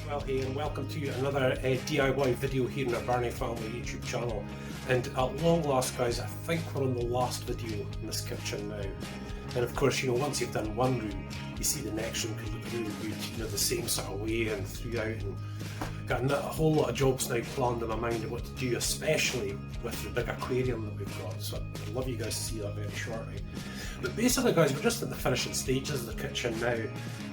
Well, hey, and welcome to another DIY video here in our Birnie Family YouTube channel. And at long last, guys, I think we're on the last video in this kitchen now. And of course, you know, once you've done one room, you see the next room could look really good, you know, the same sort of way and throughout. And got a whole lot of jobs now planned in my mind of what to do, especially with the big aquarium that we've got. So I'd love you guys to see that very shortly. But basically, guys, we're just at the finishing stages of the kitchen now.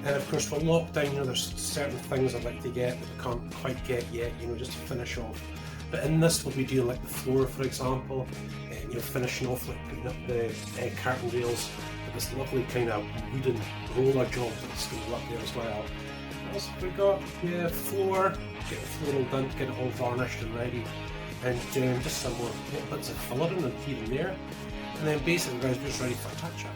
And of course, with lockdown, you know, there's certain things I'd like to get that we can't quite get yet, you know, just to finish off. But in this, we'll be doing like the floor, for example, and, you know, finishing off, like putting up the curtain rails with this lovely kind of wooden roller job that's going to go up there as well. What else have we got? Yeah, floor, get the floor all done to get it all varnished and ready. And just some more little bits of filling and here and there. And then basically, guys, we're just ready for a touch-up.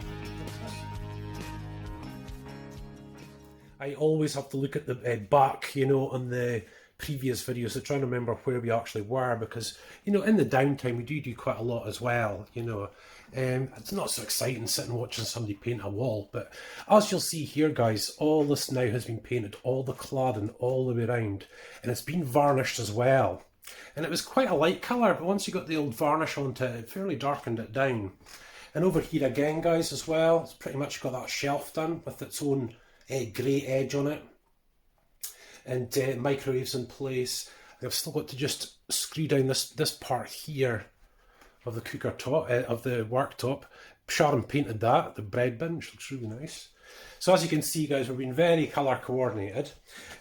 I always have to look at the back, you know, on the previous videos to try and remember where we actually were, because, you know, in the downtime we do quite a lot as well, you know. It's not so exciting sitting watching somebody paint a wall, but as you'll see here, guys, all this now has been painted, all the cladding all the way around, and it's been varnished as well. And it was quite a light colour, but once you got the old varnish onto it, it fairly darkened it down. And over here again, guys, as well, it's pretty much got that shelf done with its own grey edge on it, and microwaves in place. I've still got to just screw down this part here of the cooker top, of the worktop. Sharon painted that, the bread bin, which looks really nice. So as you can see, guys, we've been very colour coordinated.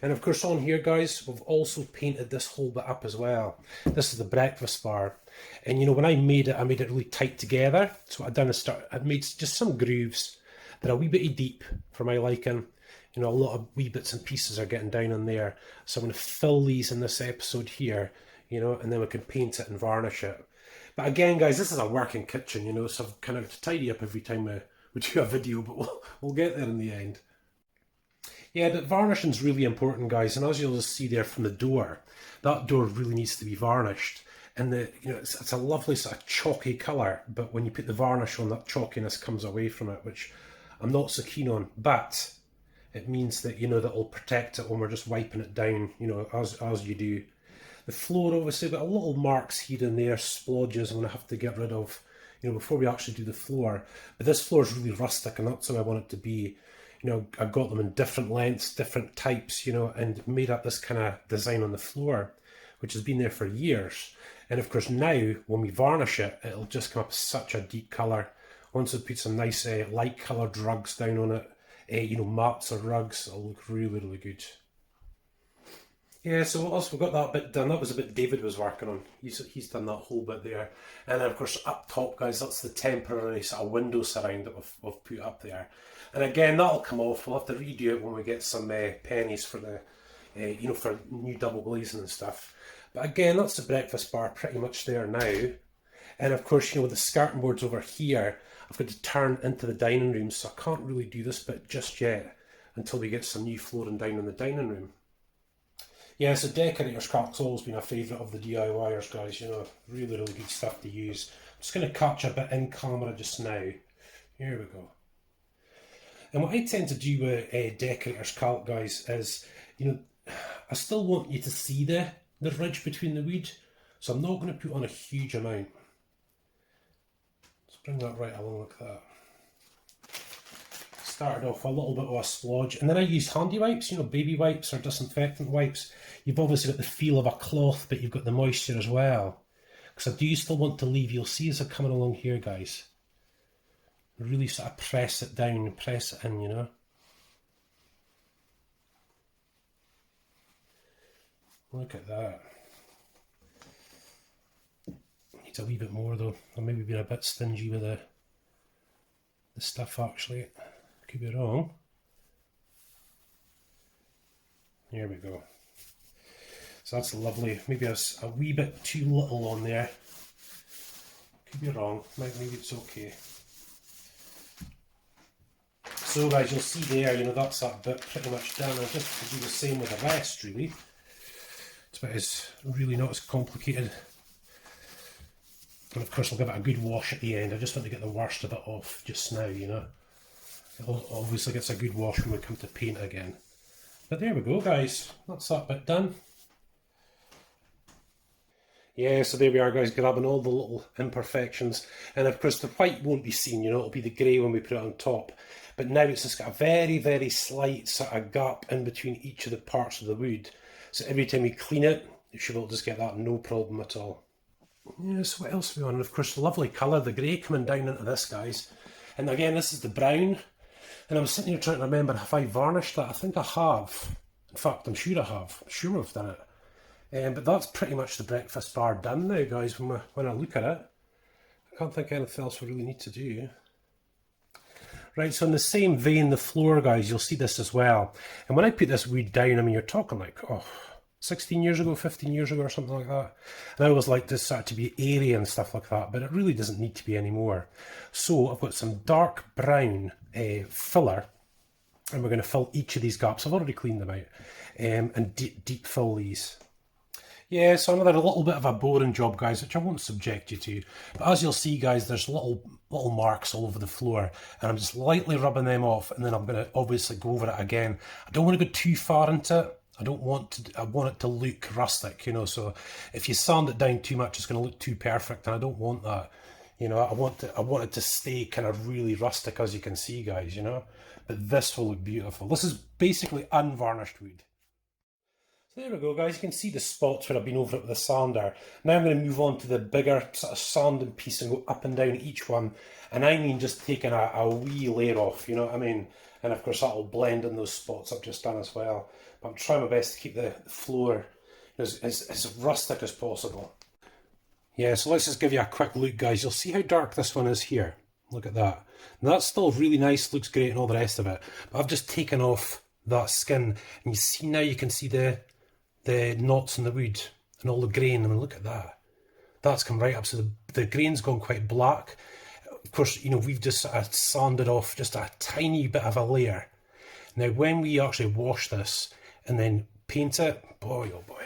And of course on here, guys, we've also painted this whole bit up as well. This is the breakfast bar. And you know, when I made it really tight together. So what I've done is I've made just some grooves that are a wee bit deep for my liking. You know, a lot of wee bits and pieces are getting down in there. So I'm going to fill these in this episode here, you know, and then we can paint it and varnish it. But again, guys, this is a working kitchen, you know, so I've kind of to tidy up every time we do a video, but we'll get there in the end. Yeah, but varnishing's really important, guys, and as you'll just see there from the door, that door really needs to be varnished. And you know, it's a lovely sort of chalky colour, but when you put the varnish on, that chalkiness comes away from it, which I'm not so keen on. But it means that, you know, that will protect it when we're just wiping it down, you know, as you do. The floor, obviously, got a little marks here and there, splodges I'm going to have to get rid of, you know, before we actually do the floor. But this floor is really rustic, and that's how I want it to be. You know, I've got them in different lengths, different types, you know, and made up this kind of design on the floor, which has been there for years. And of course now, when we varnish it, it'll just come up such a deep colour. Once we put some nice light coloured rugs down on it, you know, mats or rugs, it'll look really, really good. Yeah, so what else? We've got that bit done. That was a bit David was working on. He's done that whole bit there. And then of course up top, guys, that's the temporary sort of window surround that we've put up there. And again, that'll come off. We'll have to redo it when we get some pennies for the, you know, for new double glazing and stuff. But again, that's the breakfast bar pretty much there now. And of course, you know, the skirting boards over here, I've got to turn into the dining room, so I can't really do this bit just yet until we get some new flooring down in the dining room. Yeah, so decorator's calc's always been a favourite of the DIYers, guys, you know, really, really good stuff to use. I'm just going to capture a bit in camera just now. Here we go. And what I tend to do with decorator's calc, guys, is, you know, I still want you to see the ridge between the weed, so I'm not going to put on a huge amount. Let's bring that right along like that. Started off with a little bit of a splodge, and then I used handy wipes, you know, baby wipes or disinfectant wipes. You've obviously got the feel of a cloth, but you've got the moisture as well. Because I do still want to leave, you'll see as I'm coming along here, guys, really sort of press it down and press it in, you know. Look at that. Needs a wee bit more though. I've maybe been a bit stingy with the stuff actually. Could be wrong. Here we go. So that's lovely. Maybe a wee bit too little on there. Could be wrong. Maybe it's okay. So guys, you'll see there, you know, that's that bit pretty much done. I'll just do the same with the rest, really. It's really not as complicated. And of course I'll give it a good wash at the end. I just want to get the worst of it off just now, you know. It obviously gets a good wash when we come to paint again. But there we go, guys. That's that bit done. Yeah, so there we are, guys, grabbing all the little imperfections. And of course the white won't be seen, you know, it'll be the grey when we put it on top. But now it's just got a very, very slight sort of gap in between each of the parts of the wood. So every time we clean it, you should be able to just get that no problem at all. Yeah, so what else have we on? And of course, the lovely colour, the grey coming down into this, guys. And again, this is the brown. And I'm sitting here trying to remember, have I varnished that? I think I have. In fact, I'm sure I have. I'm sure I've done it. But that's pretty much the breakfast bar done now, guys, when I look at it. I can't think of anything else we really need to do. Right, so in the same vein, the floor, guys, you'll see this as well. And when I put this wood down, I mean, you're talking like, 16 years ago, 15 years ago or something like that. And I always like this sort of to be airy and stuff like that, but it really doesn't need to be anymore. So I've got some dark brown filler, and we're going to fill each of these gaps. I've already cleaned them out, and deep fill these. Yeah, so another little bit of a boring job, guys, which I won't subject you to. But as you'll see, guys, there's little marks all over the floor, and I'm just lightly rubbing them off, and then I'm going to obviously go over it again. I don't want to go too far into it. I want it to look rustic, you know, so if you sand it down too much, it's going to look too perfect, and I don't want that. You know, I want it to stay kind of really rustic, as you can see, guys, you know. But this will look beautiful. This is basically unvarnished wood. So there we go, guys. You can see the spots where I've been over it with the sander. Now I'm going to move on to the bigger sort of sanding piece and go up and down each one. And I mean just taking a wee layer off, you know what I mean? And of course that'll blend in those spots I've just done as well. But I'm trying my best to keep the floor as rustic as possible. Yeah, so let's just give you a quick look, guys. You'll see how dark this one is here. Look at that. And that's still really nice, looks great and all the rest of it. But I've just taken off that skin. And you see now, you can see the knots in the wood and all the grain. I mean, look at that. That's come right up. So the grain's gone quite black. Of course, you know, we've just sort of sanded off just a tiny bit of a layer. Now, when we actually wash this and then paint it, boy, oh boy.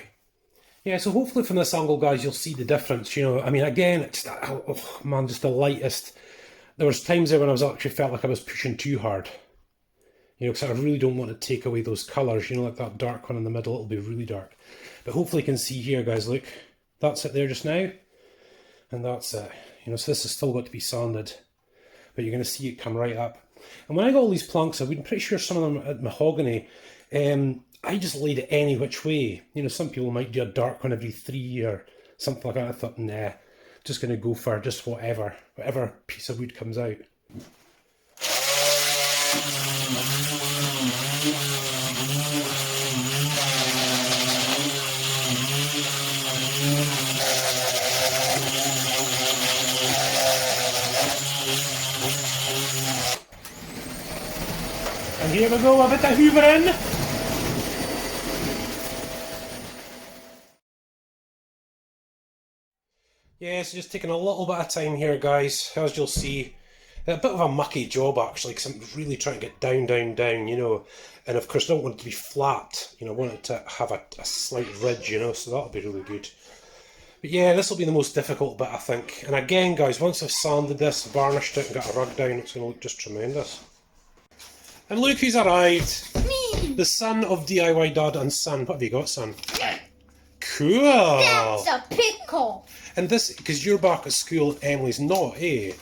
Yeah, so hopefully from this angle, guys, you'll see the difference. You know, I mean, again, it's, oh man, just the lightest. There was times there when I was actually felt like I was pushing too hard. You know, because I really don't want to take away those colours. You know, like that dark one in the middle, it'll be really dark. But hopefully you can see here, guys, look. That's it there just now. And that's it. You know, so this has still got to be sanded. But you're going to see it come right up. And when I got all these planks, I've been pretty sure some of them are mahogany. I just laid it any which way. You know, some people might do a dark one every 3 or something like that. I thought, nah, just going to go for just whatever piece of wood comes out. And here we go, a bit of hoovering. Yeah, so just taking a little bit of time here, guys. As you'll see, a bit of a mucky job actually, because I'm really trying to get down, you know. And of course I don't want it to be flat, you know, I want it to have a slight ridge, you know, so that'll be really good. But yeah, this will be the most difficult bit, I think. And again, guys, once I've sanded this, varnished it and got a rug down, it's going to look just tremendous. And look who's arrived! Me! The son of DIY Dad and son. What have you got, son? Cool! That's a pickle! And this, because you're back at school, Emily's not, eh?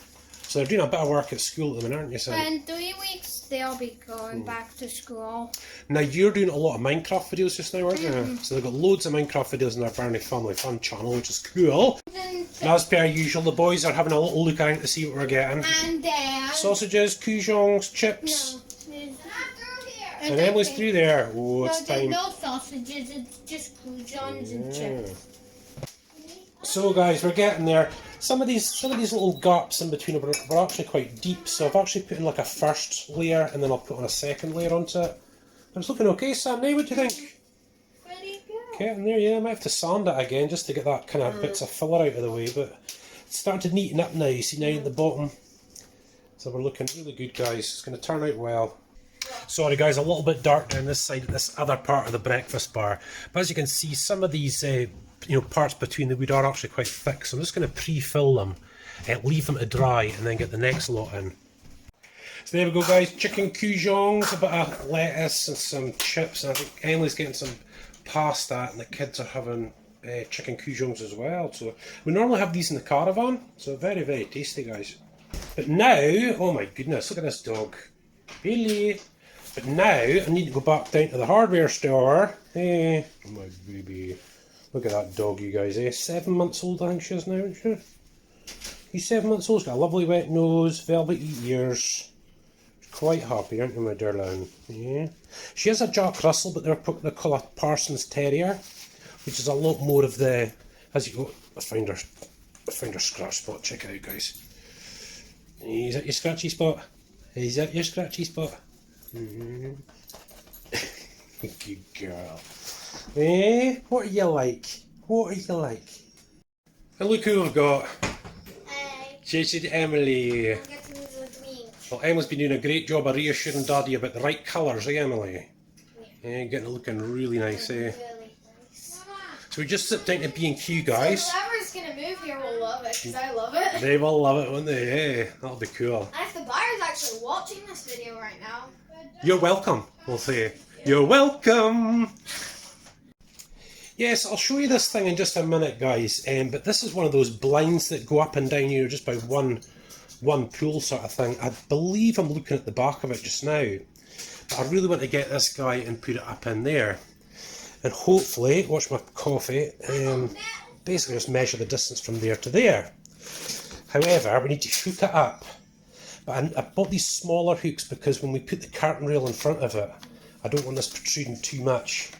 So they're doing a bit of work at school at the minute, aren't you, son? In 3 weeks, they'll be going back to school. Now, you're doing a lot of Minecraft videos just now, aren't you? So they've got loads of Minecraft videos on their Birnie Family Fun channel, which is cool. And as per usual, the boys are having a little look around to see what we're getting. And sausages, coujons, chips. No, and Emily's through there. Oh, it's time. No sausages, it's just croutons and chips. So guys, we're getting there. Some of these little gaps in between were actually quite deep, so I've actually put in like a first layer and then I'll put on a second layer onto it. But it's looking okay, Sam. Now, what do you think? Pretty good. Getting there, yeah. I might have to sand it again just to get that kind of bits of filler out of the way, but it's starting to neaten up now. You see now at the bottom. So we're looking really good, guys. It's going to turn out well. Sorry guys, a little bit dark down this side, this other part of the breakfast bar. But as you can see, some of these parts between the wood are actually quite thick. So I'm just going to pre-fill them, leave them to dry, and then get the next lot in. So there we go, guys. Chicken coujongs, a bit of lettuce and some chips. And I think Emily's getting some pasta, and the kids are having chicken coujongs as well. So we normally have these in the caravan. So very, very tasty, guys. But now, oh my goodness, look at this dog. Billy. But now I need to go back down to the hardware store. Hey, oh my baby. Look at that dog, you guys. 7 months old, I think she is now, isn't she? He's 7 months old. He's got a lovely wet nose, velvety ears. Quite happy, aren't you, my darling? Yeah. She is a Jack Russell, but they call her Parsons Terrier, which is a lot more of the. As you go, I find her scratch spot. Check it out, guys. Is that your scratchy spot? Is that your scratchy spot? Mm-hmm. Good girl. Eh? What are you like? What are you like? And look who we've got. Hey. Emily. I'm getting the drink. Well, Emily's been doing a great job of reassuring Daddy about the right colours, eh, Emily? Yeah, getting it looking really nice, eh? Really nice. So we just sit down to B&Q, guys. So whoever's gonna move here will love it, because I love it. They will love it, won't they? Eh? That'll be cool. And if the buyer's actually watching this video right now, You're welcome, we'll say. You're welcome! Yes, I'll show you this thing in just a minute, guys. But this is one of those blinds that go up and down here just by one pull sort of thing. I believe I'm looking at the back of it just now. But I really want to get this guy and put it up in there. And hopefully, watch my coffee, basically just measure the distance from there to there. However, we need to hook it up. But I bought these smaller hooks because when we put the curtain rail in front of it, I don't want this protruding too much.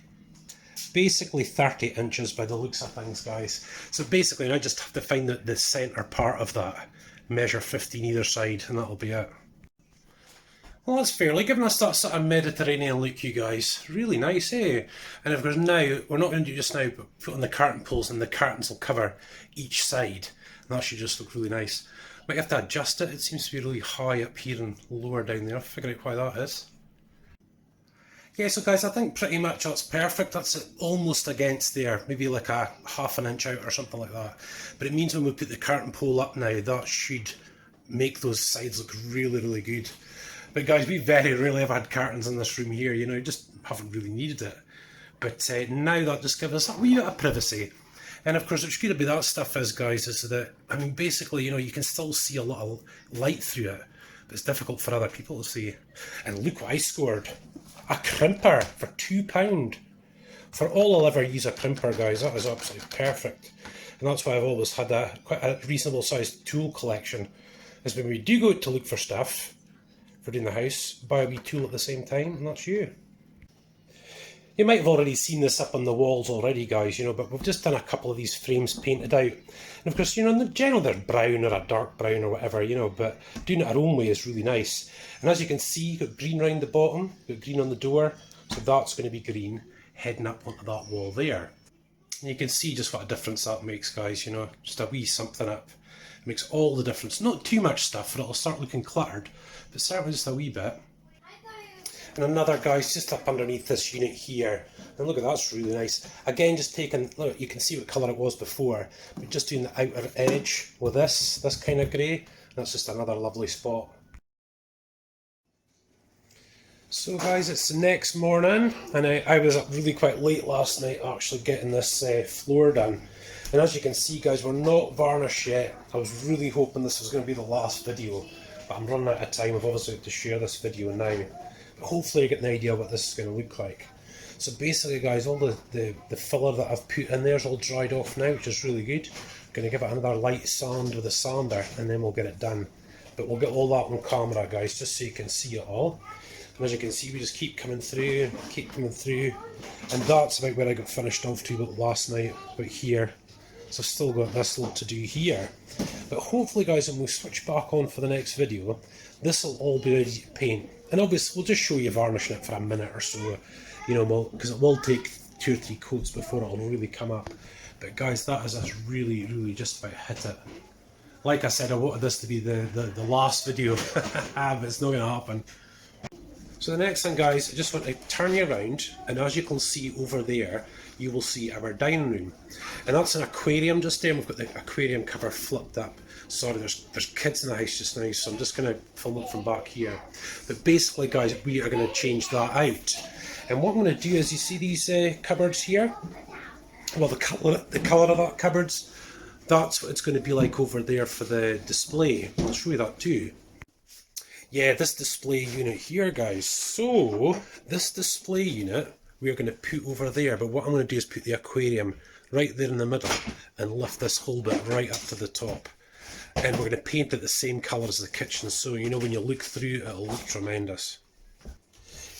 Basically 30 inches by the looks of things, guys. So basically I just have to find the centre part of that, measure 15 either side, and that'll be it. Well, that's fairly giving us that sort of Mediterranean look, you guys. Really nice, eh? And of course now, we're not going to do just now, but put on the curtain pulls and the curtains will cover each side. And that should just look really nice. Might have to adjust it. It seems to be really high up here and lower down there. I'll figure out why that is. Yeah, so guys, I think pretty much that's perfect. That's almost against there, maybe like a ½ an inch out or something like that. But it means when we put the curtain pole up now, that should make those sides look really, really good. But guys, we very rarely have had curtains in this room here, you know, just haven't really needed it. But now that just gives us a wee bit of privacy. And of course, what's going to be that stuff is, guys, is that, I mean, basically, you know, you can still see a lot of light through it, but it's difficult for other people to see. And look what I scored. A crimper for £2. For all I'll ever use a crimper, guys, that is absolutely perfect. And that's why I've always had quite a reasonable sized tool collection, is when we do go to look for stuff for doing the house, buy a wee tool at the same time, and that's you. You might have already seen this up on the walls already, guys, you know, but we've just done a couple of these frames painted out. And of course, you know, in general they're brown or a dark brown or whatever, you know, but doing it our own way is really nice. And as you can see, you've got green round the bottom, you've got green on the door, so that's going to be green, heading up onto that wall there. And you can see just what a difference that makes, guys, you know, just a wee something up. It makes all the difference. Not too much stuff, or it'll start looking cluttered, but certainly just a wee bit. And another, guys, just up underneath this unit here. And look at that, that's really nice. Again, just taking, look, you can see what colour it was before, but just doing the outer edge with this kind of grey. That's just another lovely spot. So guys, it's the next morning, and I was up really quite late last night actually getting this floor done. And as you can see, guys, we're not varnished yet. I was really hoping this was going to be the last video, but I'm running out of time. I've obviously got to share this video now. Hopefully you get an idea what this is going to look like. So basically, guys, all the filler that I've put in there is all dried off now, which is really good. I'm going to give it another light sand with a sander, and then we'll get it done. But we'll get all that on camera, guys, just so you can see it all. And as you can see, we just keep coming through, and that's about where I got finished off to last night, about here. So I've still got this lot to do here. But hopefully, guys, when we switch back on for the next video, this will all be ready to paint. And obviously, we'll just show you varnishing it for a minute or so, you know, because it will take 2 or 3 coats before it'll really come up. But guys, that is us really, really just about hit it. Like I said, I wanted this to be the last video, but it's not going to happen. So the next thing, guys, I just want to turn you around, and as you can see over there, you will see our dining room. And that's an aquarium just there, and we've got the aquarium cover flipped up. Sorry, there's kids in the house just now, so I'm just going to film it from back here. But basically, guys, we are going to change that out. And what I'm going to do is, you see these cupboards here? Well, the colour of that cupboards, that's what it's going to be like over there for the display. I'll show you that too. Yeah, this display unit here, guys. So, this display unit, we're going to put over there, but what I'm going to do is put the aquarium right there in the middle and lift this whole bit right up to the top. And we're going to paint it the same colour as the kitchen, so you know when you look through, it'll look tremendous.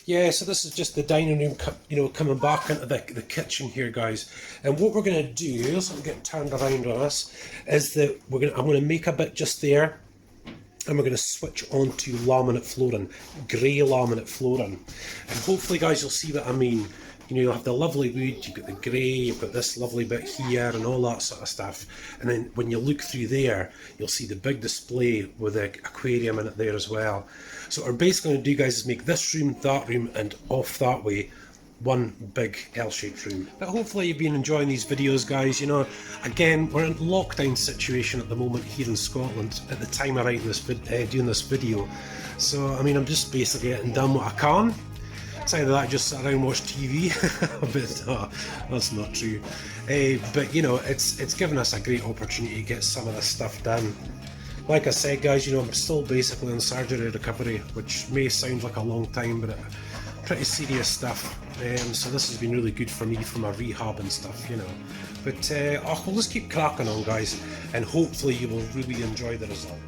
Yeah, so this is just the dining room, you know, coming back into the kitchen here, guys. And what we're going to do, so we'll get turned around on us, is that I'm going to make a bit just there. And we're going to switch on to laminate flooring, grey laminate flooring. And hopefully, guys, you'll see what I mean. You know, you'll have the lovely wood, you've got the grey, you've got this lovely bit here and all that sort of stuff. And then when you look through there, you'll see the big display with the aquarium in it there as well. So what we're basically going to do, guys, is make this room, that room, and off that way, one big L-shaped room. But hopefully you've been enjoying these videos, guys. You know, again, we're in lockdown situation at the moment here in Scotland at the time of writing this doing this video. So I mean, I'm just basically getting done what I can. It's either that I just sit around and watch TV, but no, that's not true. But you know, it's given us a great opportunity to get some of this stuff done. Like I said, guys, you know, I'm still basically in surgery recovery, which may sound like a long time, but pretty serious stuff. So this has been really good for me for my rehab and stuff, you know. But we'll just keep cracking on, guys, and hopefully you will really enjoy the result.